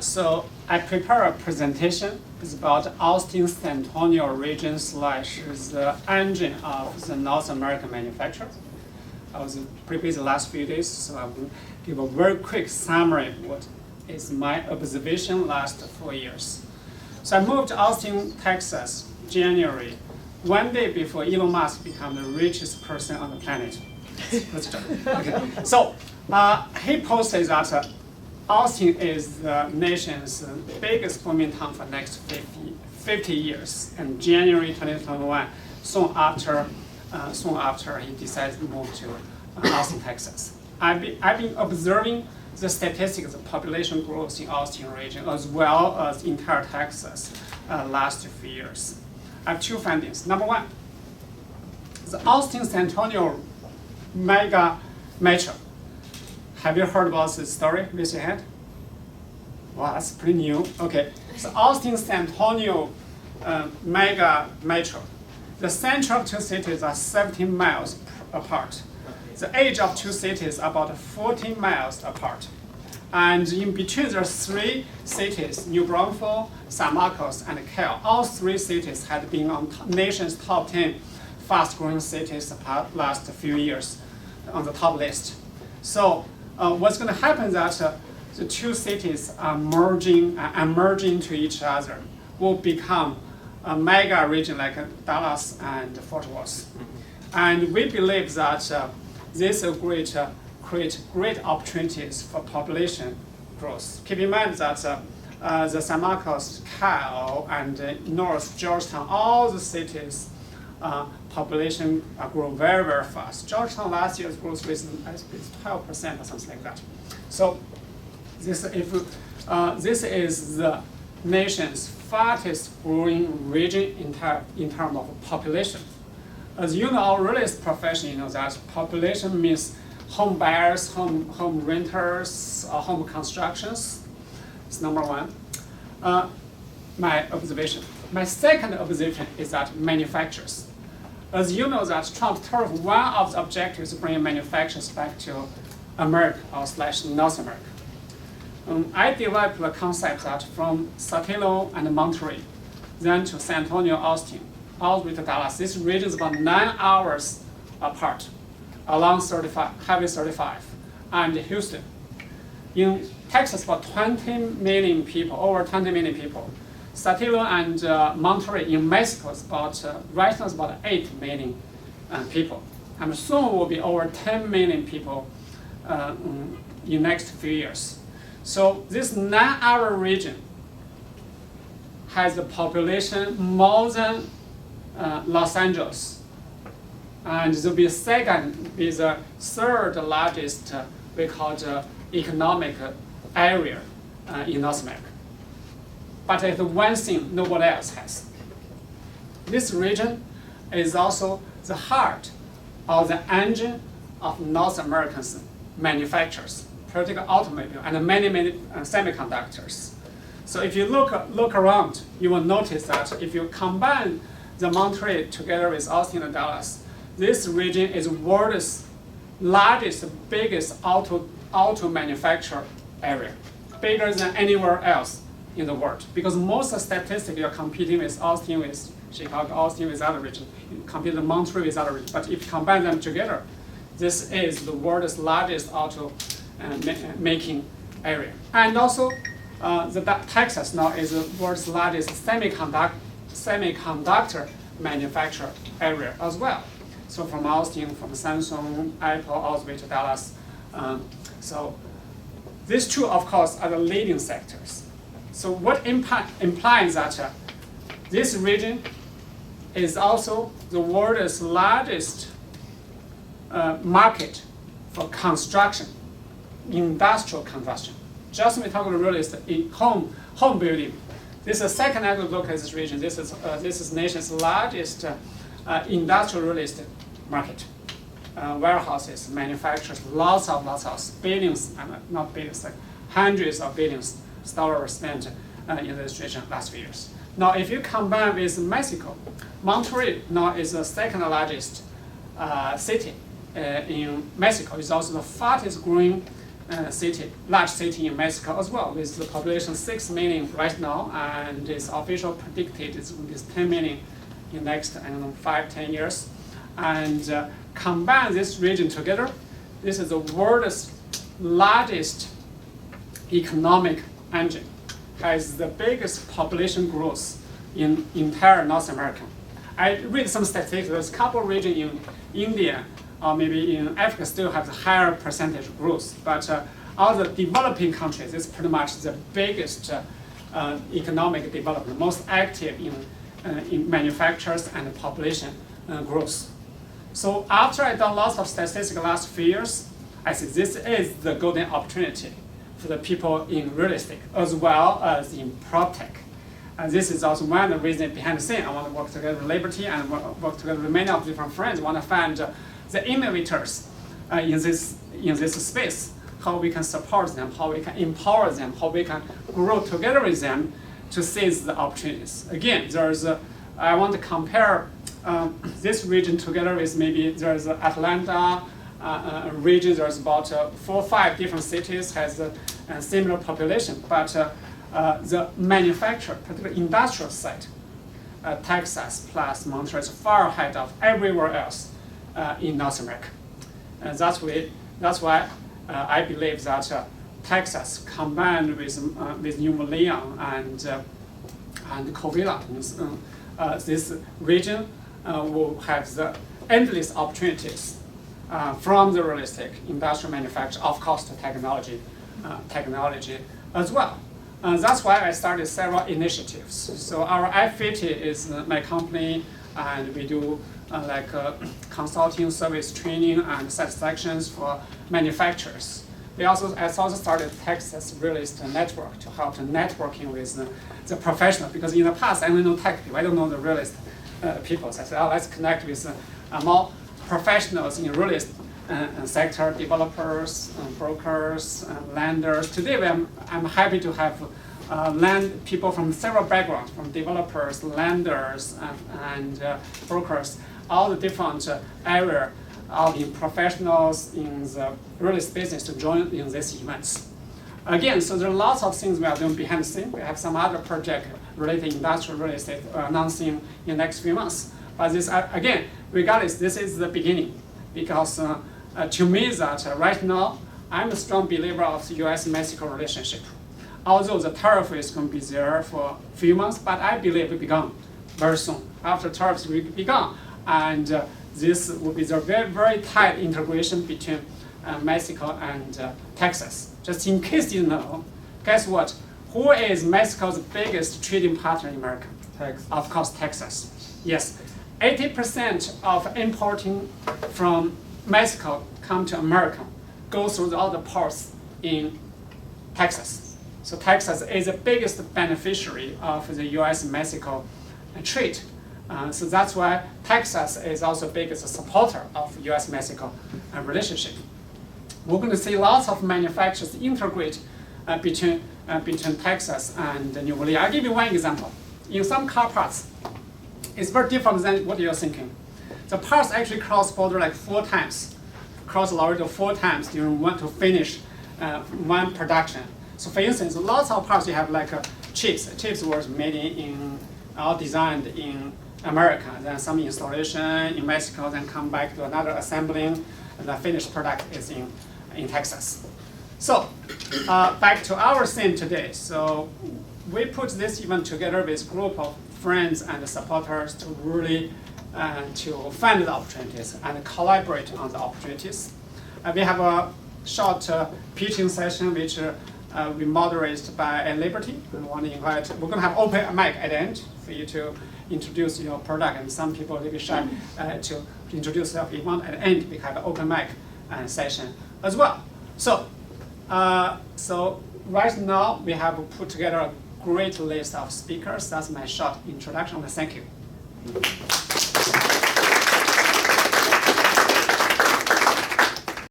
So I prepare a presentation. It's about Austin San Antonio region / the engine of the North American manufacturer. I was pretty busy the last few days, so I will give a very quick summary of what is my observation last 4 years. So I moved to Austin, Texas, January, one day before Elon Musk became the richest person on the planet. Okay. So he posted that Austin is the nation's biggest booming town for next 50 years. And January 2021, soon after he decided to move to Austin, Texas. I've been observing the statistics of population growth in Austin region as well as entire Texas last few years. I have two findings. Number one, the Austin San Antonio mega metro. Have you heard about this story? Raise your hand. Wow, that's pretty new. Okay, so Austin San Antonio mega metro. The center of two cities are 17 miles apart. The age of two cities are about 14 miles apart. And in between there are three cities, New Braunfels, San Marcos, and Cal. All three cities had been on nation's top 10 fast-growing cities the last few years on the top list. So what's going to happen is that the two cities are merging to each other, will become a mega region like Dallas and Fort Worth. And we believe that this will create great opportunities for population growth. Keep in mind that the San Marcos, Cal, and North Georgetown, all the cities, population grow very, very fast. Georgetown last year's growth rate is 12% or something like that. So this is the nation's fastest growing region in terms of population. As you know, our real estate profession, you know that population means home buyers, home renters, home constructions. It's number one. My observation. My second observation is that manufacturers. As you know that Trump's tariff, one of the objectives is bringing manufacturers back to America or / North America. I developed the concept that from Saltillo and Monterrey, then to San Antonio, Austin, all the way to Dallas. This region is about 9 hours apart, along Highway 35, and Houston. In Texas, about 20 million people, over 20 million people. Saltillo and Monterrey in Mexico is about, right now it's about 8 million people. And soon will be over 10 million people in next few years. So this 9-hour region has a population more than Los Angeles. And it will be the third largest, we call the economic area in North America. But it's one thing nobody else has. This region is also the heart or the engine of North American manufacturers, particularly automobile and many semiconductors. So if you look around, you will notice that if you combine the Monterrey together with Austin and Dallas, this region is world's largest, biggest auto manufacturer area, bigger than anywhere else in the world. Because most statistics you're competing with Austin, with Chicago, Austin with other region, you compete with Monterrey with other region. But if you combine them together, this is the world's largest auto making area. And also, Texas now is the world's largest semiconductor manufacturer area as well. So from Austin, from Samsung, Apple, all the way to Dallas. So these two, of course, are the leading sectors. So what implies that this region is also the world's largest market for construction, industrial construction. Just when we talk about real estate in home building, this is the second I look at this region. This is nation's largest industrial real estate market. Warehouses, manufacturers, lots of billions, not billions, like hundreds of billions dollars spent in this region last few years. Now, if you combine with Mexico, Monterrey now is the second largest city in Mexico. It's also the fastest growing large city in Mexico as well, with the population 6 million right now, and its official predicted is 10 million in the next, 5-10 years. And combine this region together, this is the world's largest economic engine, has the biggest population growth in entire North America. I read some statistics. There's a couple of regions in India or maybe in Africa still have a higher percentage growth, but all the developing countries is pretty much the biggest economic development, most active in manufacturers and population growth. So after I've done lots of statistics the last few years, I see this is the golden opportunity for the people in real estate as well as in PropTech. And this is also one of the reasons behind the scene. I want to work together with Liberty and work together with many of different friends. I want to find the innovators in this space, how we can support them, how we can empower them, how we can grow together with them to seize the opportunities. Again, I want to compare this region together with maybe there's Atlanta region. There's about 4 or 5 different cities has a similar population, but the manufacturer, particularly industrial side, Texas plus Monterrey is far ahead of everywhere else in North America. And that's why I believe that Texas combined with New Orleans and Covilla, this region will have the endless opportunities from the real estate, industrial manufacture, of course, to technology as well. That's why I started several initiatives. So our F50 is my company, and we do consulting, service training, and satisfactions for manufacturers. I also started Texas Real Estate Network to help the networking with the professionals, because in the past I only know tech people, I don't know the real estate people. So I said, let's connect with more professionals in real estate sector, developers, brokers, lenders. Today I'm happy to have land people from several backgrounds, from developers, lenders, and brokers, all the different areas of professionals in the real estate business to join in these events. Again, so there are lots of things we are doing behind the scenes. We have some other project related to industrial real estate announcing in the next few months. But this, again, regardless, this is the beginning, because to me that right now, I'm a strong believer of the US-Mexico relationship. Although the tariff is going to be there for a few months, but I believe it will be gone very soon. After tariffs will be gone, and this will be the very, very tight integration between Mexico and Texas. Just in case you know, guess what? Who is Mexico's biggest trading partner in America? Texas. Of course, Texas. Yes, 80% of importing from Mexico come to America, go through all the ports in Texas. So Texas is the biggest beneficiary of the US-Mexico trade. So that's why Texas is also the biggest supporter of US-Mexico relationship. We're going to see lots of manufacturers integrate between Texas and New Orleans. I'll give you one example. In some car parts, it's very different than what you're thinking. The parts actually cross border like 4 times, cross Laredo 4 times during one to finish one production. So for instance, lots of parts you have like chips. Chips was made in, or designed in America, then some installation in Mexico, then come back to another assembling, and the finished product is in Texas. So back to our theme today. So we put this event together with a group of friends and supporters to really to find the opportunities and collaborate on the opportunities. We have a short pitching session which we moderated by Liberty. I want to invite, we're going to have open mic at the end for you to introduce your product, and some people are a little bit shy to introduce themselves. If you want, at the end we have an open mic session as well. So, so right now we have put together a great list of speakers. That's my short introduction. Thank you.